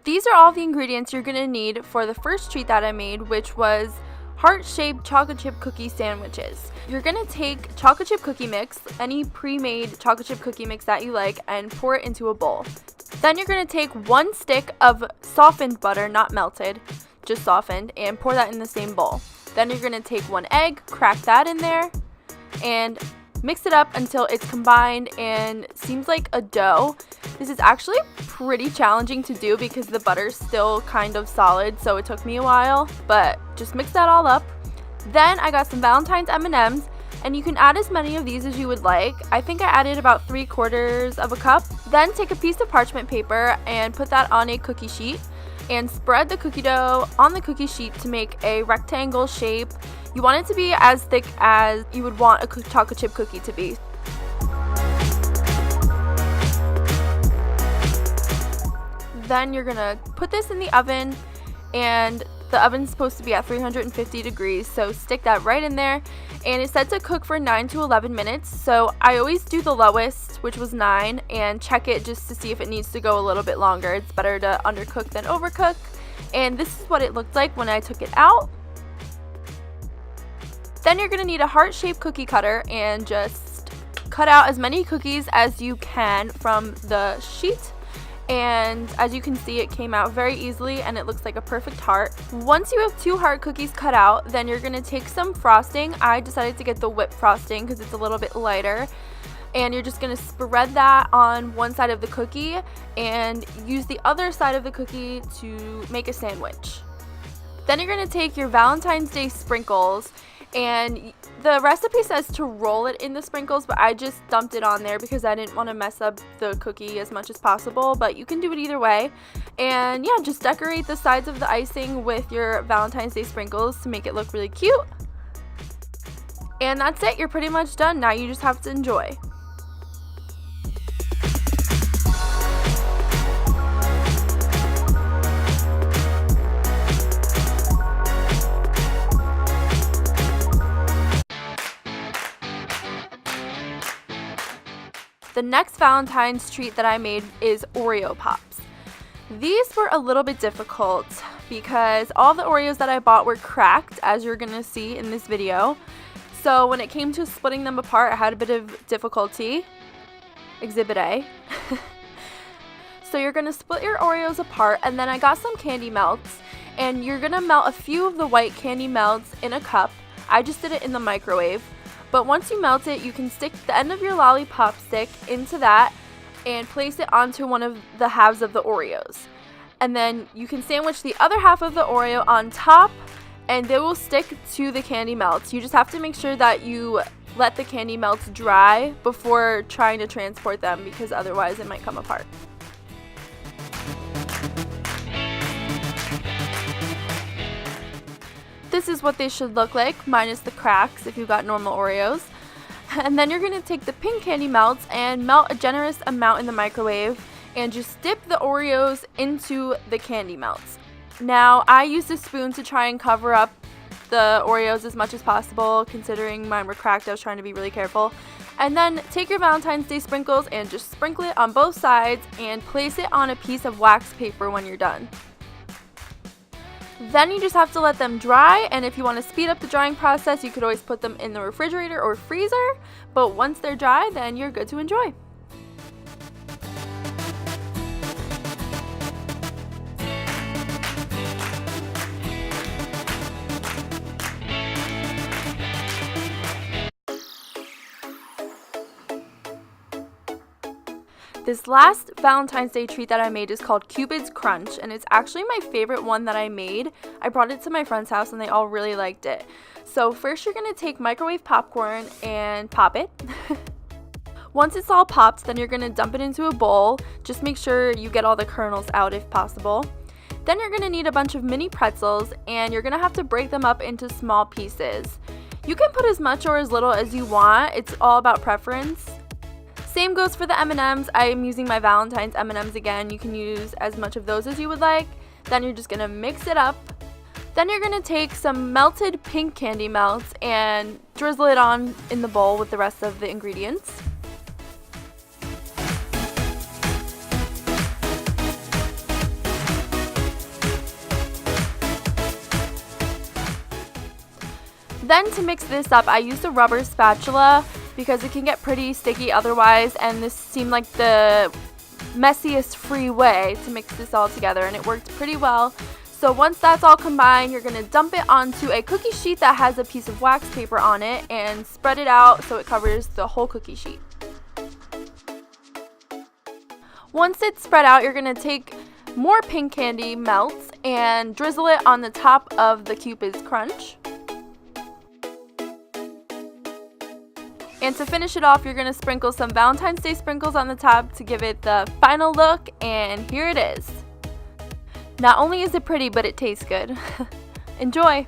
these are all the ingredients you're going to need for the first treat that I made, which was heart-shaped chocolate chip cookie sandwiches. You're going to take chocolate chip cookie mix, any pre-made chocolate chip cookie mix that you like, and pour it into a bowl. Then you're going to take 1 stick of softened butter, not melted, just softened, and pour that in the same bowl. Then you're going to take 1 egg, crack that in there, and mix it up until it's combined and seems like a dough. This is actually pretty challenging to do because the butter's still kind of solid, so it took me a while, but just mix that all up. Then I got some Valentine's M&ms, and you can add as many of these as you would like. I think I added about 3/4 of a cup. Then take a piece of parchment paper and put that on a cookie sheet and spread the cookie dough on the cookie sheet to make a rectangle shape. You want it to be as thick as you would want a chocolate chip cookie to be. Then you're gonna put this in the oven, and the oven's supposed to be at 350 degrees, so stick that right in there. And it's set to cook for 9 to 11 minutes, so I always do the lowest, which was 9, and check it just to see if it needs to go a little bit longer. It's better to undercook than overcook. And this is what it looked like when I took it out. Then you're going to need a heart-shaped cookie cutter and just cut out as many cookies as you can from the sheet. And as you can see, it came out very easily and it looks like a perfect heart. Once you have 2 heart cookies cut out, then you're going to take some frosting. I decided to get the whipped frosting because it's a little bit lighter. And you're just going to spread that on one side of the cookie and use the other side of the cookie to make a sandwich. Then you're going to take your Valentine's Day sprinkles, and the recipe says to roll it in the sprinkles, but I just dumped it on there because I didn't want to mess up the cookie as much as possible, but you can do it either way. And yeah, just decorate the sides of the icing with your Valentine's Day sprinkles to make it look really cute. And that's it, you're pretty much done. Now you just have to enjoy. The next Valentine's treat that I made is Oreo Pops. These were a little bit difficult because all the Oreos that I bought were cracked, as you're going to see in this video. So when it came to splitting them apart, I had a bit of difficulty. Exhibit A. So you're going to split your Oreos apart, and then I got some candy melts, and you're going to melt a few of the white candy melts in a cup. I just did it in the microwave. But once you melt it, you can stick the end of your lollipop stick into that and place it onto one of the halves of the Oreos. And then you can sandwich the other half of the Oreo on top, and they will stick to the candy melts. You just have to make sure that you let the candy melts dry before trying to transport them, because otherwise it might come apart. This is what they should look like, minus the cracks if you've got normal Oreos. And then you're going to take the pink candy melts and melt a generous amount in the microwave and just dip the Oreos into the candy melts. Now, I used a spoon to try and cover up the Oreos as much as possible. Considering mine were cracked, I was trying to be really careful. And then take your Valentine's Day sprinkles and just sprinkle it on both sides and place it on a piece of wax paper when you're done. Then you just have to let them dry, and if you want to speed up the drying process, you could always put them in the refrigerator or freezer, but once they're dry, then you're good to enjoy. This last Valentine's Day treat that I made is called Cupid's Crunch, and it's actually my favorite one that I made. I brought it to my friend's house and they all really liked it. So first you're going to take microwave popcorn and pop it. Once it's all popped, then you're going to dump it into a bowl. Just make sure you get all the kernels out if possible. Then you're going to need a bunch of mini pretzels, and you're going to have to break them up into small pieces. You can put as much or as little as you want. It's all about preference. Same goes for the M&ms. I am using my Valentine's M&ms again. You can use as much of those as you would like. Then you're just going to mix it up. Then you're going to take some melted pink candy melts and drizzle it on in the bowl with the rest of the ingredients. Then to mix this up, I used a rubber spatula because it can get pretty sticky otherwise, and this seemed like the messiest free way to mix this all together, and it worked pretty well. So once that's all combined, you're going to dump it onto a cookie sheet that has a piece of wax paper on it and spread it out so it covers the whole cookie sheet. Once it's spread out, you're going to take more pink candy melts and drizzle it on the top of the Cupid's Crunch. And to finish it off, you're going to sprinkle some Valentine's Day sprinkles on the top to give it the final look, and here it is. Not only is it pretty, but it tastes good. Enjoy!